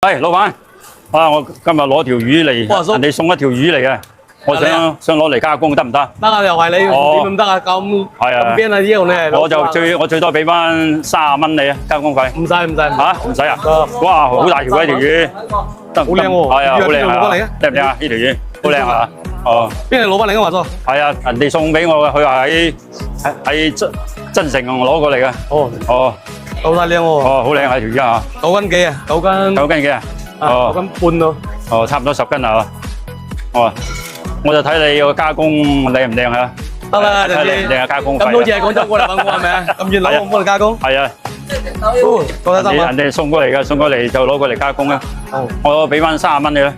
喂，老闆，我今日攞條魚嚟，人哋送一條魚嚟嘅，我想攞嚟加工得唔得？得啊，又係你點唔得啊？咁邊啊腰咧？我最多俾翻30蚊你啊，加工費。唔使嚇，唔使啊！哇，好大條嘅條魚，得好靚喎！係啊，好靚啊！靚唔靚啊？呢條魚好靚啊！哦，邊係老闆嚟嘅話咗？係啊，人哋送俾我嘅，佢話喺真誠攞過嚟嘅。哦。好大靚喎！哦，好靚啊條魚啊！9斤幾啊？9斤幾啊？哦，9斤半咯。哦，差唔多10斤啦。哦，我就睇你個加工靚唔靚啊？得啦，人哋靚啊加工費。咁好似係廣州過嚟揾我係咪啊？咁遠攞我幫你加工。係啊。多得人哋送過嚟嘅，送過嚟就攞過嚟加工啦。我俾翻30蚊你啦。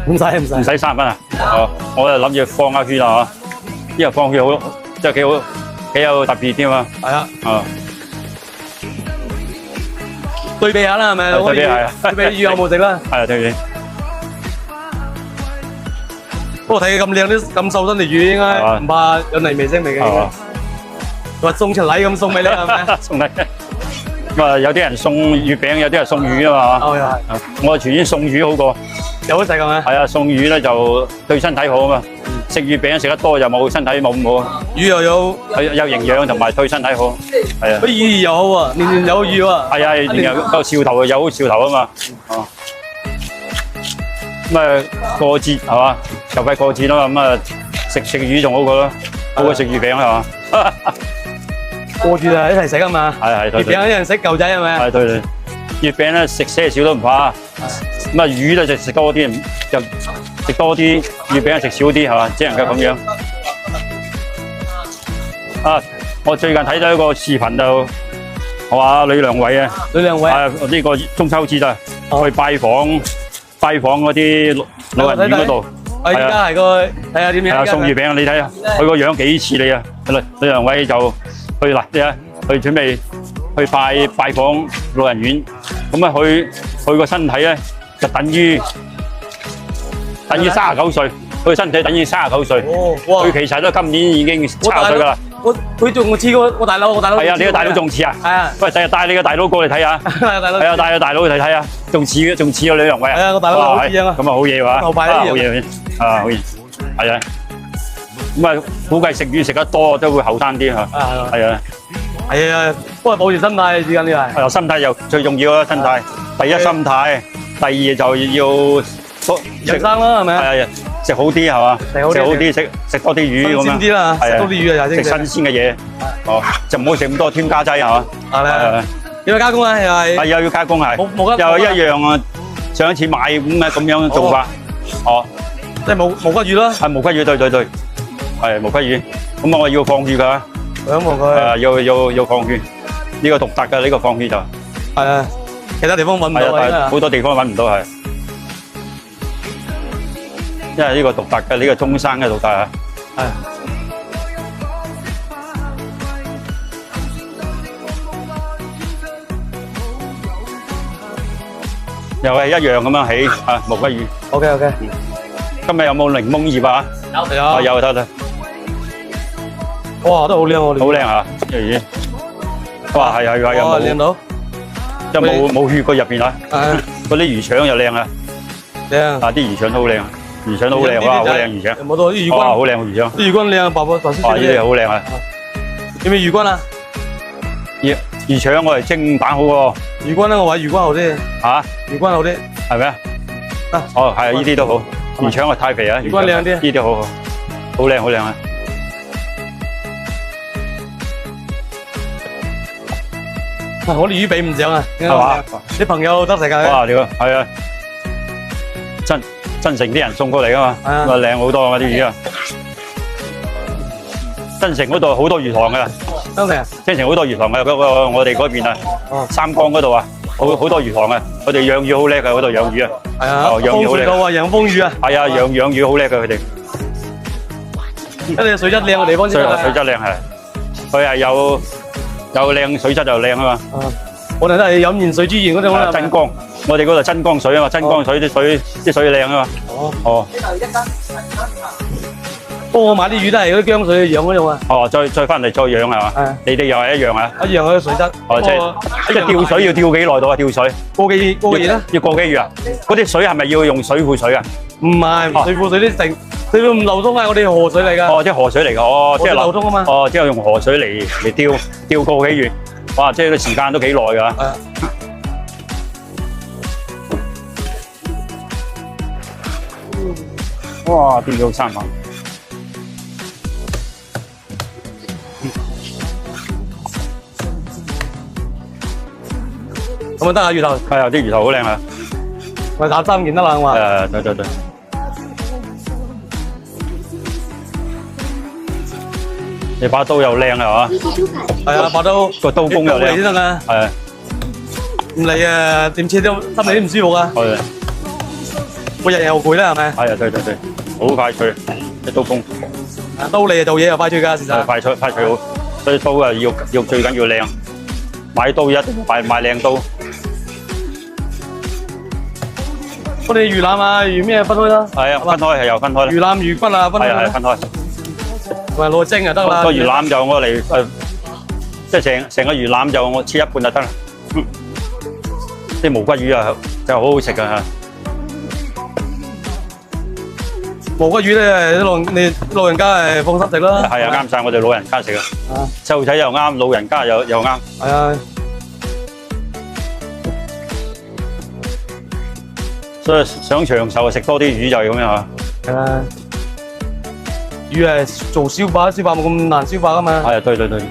唔使30蚊啊？哦，我就諗住放下圈啦嚇，因為放圈好，即係幾有特別添啊。係啊。哦。對比下啦，係咪？對比係啊。對比魚有冇食啦？係啊，對比。不過睇佢咁靚，咁瘦身條魚應該唔怕有泥味腥味嘅。話送出禮咁送俾你係咪？送禮。咁啊，有啲人送月餅，有啲人送魚啊嘛。哦，又係。我全然送魚好過。有得食係咪？係啊，送魚咧就對身體好啊嘛。食月餅食得多就冇身體冇咁好。魚又有營養同埋對身體好。係啊。啲魚又好啊，年年有魚喎。係啊，年年個兆頭有兆頭啊嘛。哦。咁啊過節係嘛，就快過節啦嘛，咁啊食魚仲好過咯，好過食月餅係嘛。過節啊一齊食啊嘛。係。月餅一人食舊仔係咪？係對。月餅咧食些少都唔怕，咁啊魚咧就食多啲，就食多啲，月餅食少啲係嘛，只能夠咁樣。啊！我最近睇到一個視頻就話呂良偉啊，呢個中秋節啊，去拜訪嗰啲老人院嗰度。而家係個睇下點樣。係啊，送月餅你睇下，佢個樣幾似你啊！呂良偉就去嗱啲啊，去準備去拜訪老人院，咁啊佢個身體咧就等於39歲，佢個身體等於39歲。佢其實都今年已經70歲㗎啦。佢仲似過我大佬。係啊，你個大佬仲似啊？係啊。喂，第日帶你個大佬過嚟睇下。係啊，帶個大佬嚟睇下，仲似呂良偉啊。係啊，個大佬好似樣啊。咁啊好嘢喎。後排啲嘢。啊，好嘢。係啊。咁啊，估計食魚食得多都會後生啲嚇。係啊。係啊，不過保持心態最緊要係。係啊，心態又最重要啦，心態。第一心態，第二就要人生啦，係咪？係啊，食好啲係嘛？食好啲，食多啲魚咁樣。新鮮啲啦，食多啲魚啊，食新鮮嘅嘢。哦，就唔好食咁多添加劑係嘛？係啦。要加工啊，又係。係要加工係。又一樣啊！上一次買咁樣做法。哦。即係無骨魚咯。係無骨魚，對。係無骨魚。咁我要放血㗎。想望佢。要放血。呢個獨特嘅呢個放血就。係啊。其他地方揾唔到啊。好多地方揾唔到係。因為呢個獨特嘅呢個中山嘅獨特啊。係。又係一樣咁樣起啊，無骨魚。OK。今日有冇檸檬葉啊？有。有得。哇，都好靚喎！好靚啊！條魚。哇，係有冇？靚到。即係冇血過入邊啊！嗰啲魚腸又靚啊！靚。啊，啲魚腸都好靚。魚腸都好靚，哇！好靚魚腸。冇到啲魚君。哇！好靚魚腸。啲魚君靚，白色。哇！呢啲好靚啊！有冇魚君啊？魚腸我係蒸蛋好喎。魚君咧，我話魚君好啲。嚇？魚君好啲。係咪啊？哦，係啊，呢啲都好。魚腸啊，太肥啊。魚君靚啲。呢啲好好，好靚啊！我啲魚比唔上啊。係嘛？啲朋友得食㗎。哇！係啊。真誠啲人送過嚟噶嘛，咁啊靚好多啊啲魚啊！真誠嗰度好多魚塘噶，真誠好多魚塘嘅嗰個我哋嗰邊啊，三江嗰度啊，好多魚塘啊！我哋養魚好叻嘅嗰度養魚啊，係啊，養魚好叻啊，養風魚啊，係啊，養魚好叻嘅佢哋，一定水質靚嘅地方先得。水質靚係，佢係有靚水質就靚啊嘛。我哋都係飲鹽水資源嗰種啦。真江，我哋嗰度真江水啊嘛，真江水啲水靚啊嘛。哦。不過我買啲魚都係嗰啲薑水養嗰種啊。哦，再翻嚟再養係嘛？係。你哋又係一樣啊？一樣嗰啲水質。哦，即係吊水要吊幾耐到啊？吊水個幾月啦？要個幾月啊？嗰啲水係咪要用水庫水啊？唔係，水庫水啲成水庫唔流通啊！我哋河水嚟㗎。哦，即係河水嚟㗎。哦，即係流通啊嘛。哦，即係用河水嚟吊個幾月。哇！即係個時間都幾耐㗎。哇！吊到3晚。咁啊得啊，魚頭。係啊，啲魚頭好靚啊。我打3件得啦，我話。對。你把刀又靚啊，係嘛？係啊，把刀個刀工又靚先得㗎。係。唔嚟啊，點切都心裏都唔舒服啊。係。個日又攰啦，係咪？係啊，對，好快脆，啲刀工。刀嚟做嘢又快脆㗎，事實。快脆好，所以刀啊要最緊要靚，買刀一定買靚刀。我哋魚腩啊，魚咩分開啦？係啊，分開係又分開啦。魚腩、魚骨啊，分開。係分開。咪攞蒸就得啦。個魚腩就我嚟即係成個魚腩就我切一半就得啦。啲無骨魚啊，就好好食㗎嚇。無骨魚咧，你老人家係放心食啦。係啊，啱晒我哋老人家食啊。細路仔又啱，老人家又啱。係啊。所以想長壽食多啲魚就係咁樣嚇。係啊。魚係做消化冇咁難消化㗎嘛。係啊，對。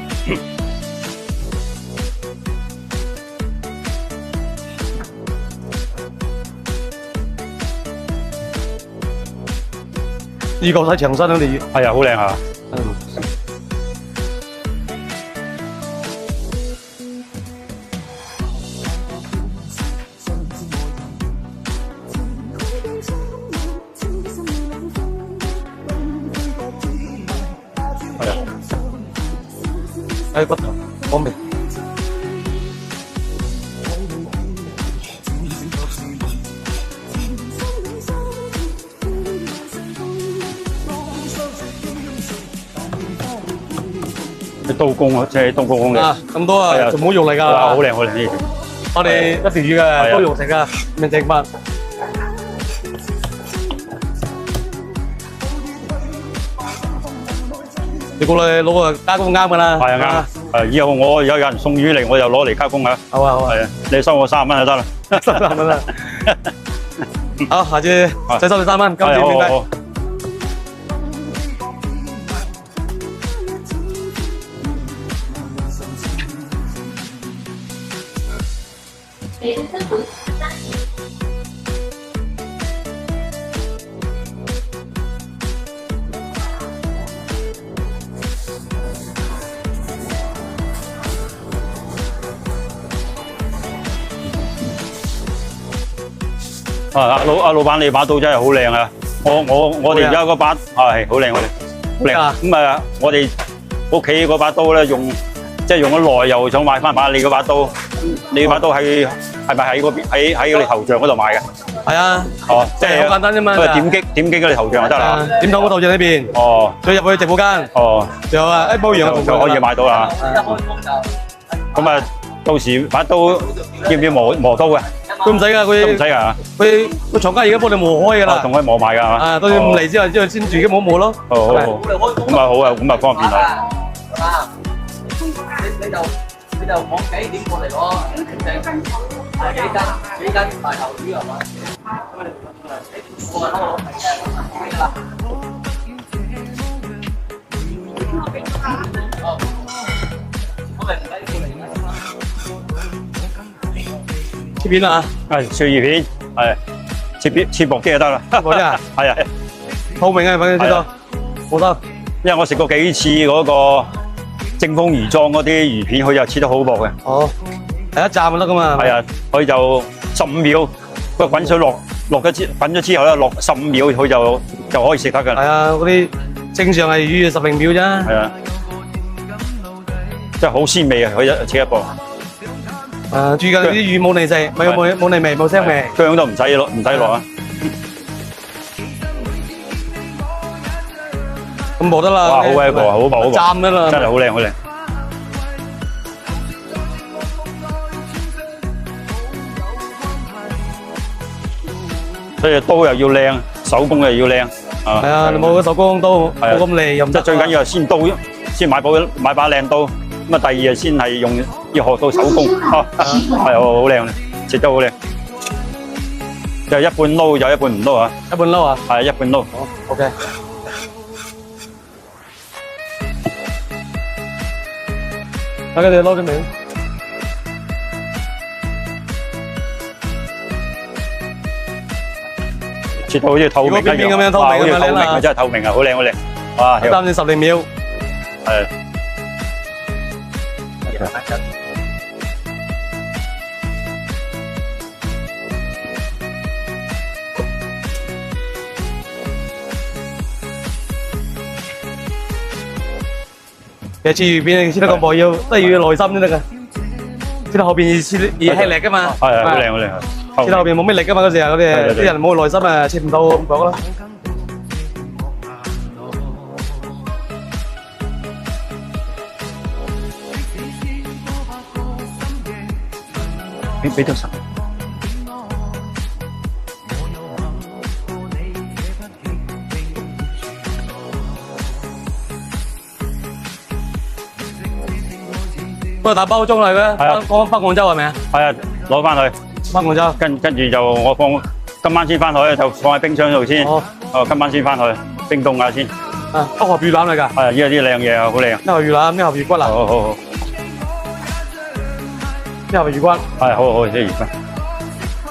呢個睇長身嗰啲魚。係啊，好靚啊！係啊，喺骨頭方面。啲刀工啊，即係刀工嘅。啊，咁多啊，仲冇肉嚟㗎。哇，好靚呢條。我哋一條魚嘅都肉食㗎，明正法。你過嚟攞個加工啱㗎啦。係啊，啱。以後我有人送魚嚟，我就攞嚟加工啊。好啊。係啊，你收我30蚊就得啦。30蚊啦。好，下次再收你3蚊，今次免費。阿老闆，你把刀真係好靚啊！我哋而家嗰把係好靚，好靚。咁啊，我哋屋企嗰把刀咧即係用咗耐，又想買翻把你嗰把刀。你把刀係咪喺嗰邊喺你頭像嗰度買嘅？係啊。哦，即係好簡單啫嘛。點擊嗰你頭像就得啦。點到我頭像呢邊。哦。再入去直播間。哦。仲有啊，一煲羊就可以買到啦。咁啊，到時把刀要唔要磨刀嘅？佢唔使㗎，佢都唔使㗎。佢個廠家而家幫你磨開㗎啦。同佢磨埋㗎係嘛？啊，到你唔嚟之後先自己磨咯。好。咁啊好啊，咁啊方便啦。你就講幾點過嚟攞？幾斤大頭魚係嘛？切片啦嚇，係碎魚片，係切薄啲就得啦。薄啲啊？係啊，透明啊，反正知道，好得。因為我食過幾次嗰個正豐魚莊嗰啲魚片，佢就切得好薄嘅。哦，係一站就得噶嘛。係啊，佢就15秒，個滾水落滾咗之後咧，落15秒佢就可以食得㗎啦。係啊，嗰啲正常係魚10零秒啫。係啊，真係好鮮味啊！佢一切一薄。最近啲魚冇膩食，冇膩味，冇腥味，薑都唔使落啊。咁薄得啦。哇，好鬼薄，好薄，好薄，斬得啦，真係好靚，好靚。所以刀又要靚，手工又要靚。係啊，你冇個手工刀冇咁利又唔得。即係最緊要係先刀，先買把靚刀。咁啊，第二先係要學到手工。係好靚，切得好靚。就一半撈，有一半唔撈啊！一半撈啊？係一半撈。好 ，OK。睇佢哋撈咗未？切到好似透明一樣，咁樣透明咁樣靚啦，真係透明啊，好靚好靚。哇！擔住10零秒。係。其實切魚片切得咁薄，都要耐心先得㗎。切到後邊要吃力㗎嘛。係好靚好靚。切到後邊冇咩力㗎嘛，嗰時候啲人冇耐心啊，切唔到咁薄啦。俾多10。不過打包裝嚟嘅，翻廣州係咪啊？係啊，攞翻去。翻廣州。跟住就我今晚先翻去，就放喺冰箱度先。哦，今晚先翻去冰凍下先。啊，一盒魚腩嚟㗎。係啊，呢啲靚嘢啊，好靚。一盒魚腩，一盒魚骨啊。好。一盒魚骨。係好，啲魚骨。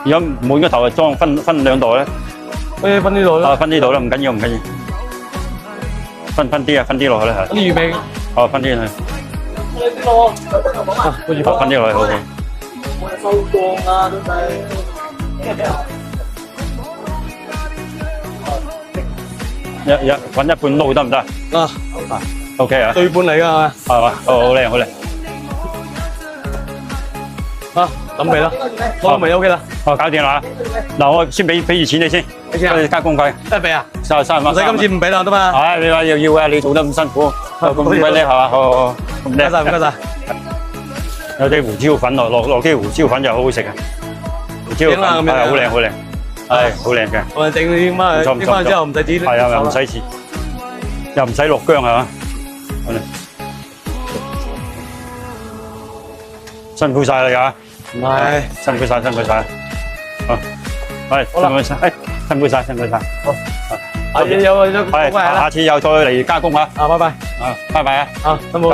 而家滿個頭就裝分2袋咧。分呢度啦。分呢度啦，唔緊要。分啲落去啦，係。啲魚味。分啲去。分啲落去，好。收工啦，都係。揾一半撈得唔得？啊，OK 啊。對半嚟㗎係嘛？係嘛？好靚，好靚。啊，諗未啦？攞未 OK 啦。搞掂啦。嗱，我先俾住錢你先，跟住加工費。得俾啊？30蚊。唔使今次唔俾啦，得嘛？係你話要啊？你做得咁辛苦，咁鬼叻係嘛？好，唔該晒。有啲胡椒粉落啲胡椒粉就好好食啊！胡椒粉係好靚，係好靚嘅。我整啲乜？整翻之後唔使剪。係啊，又唔使切，又唔使落薑係嘛？辛苦晒啦，呀！唔係，辛苦晒。好，係辛苦晒。好，下次有下次又再嚟加工啊！拜拜。拜拜啊！辛苦。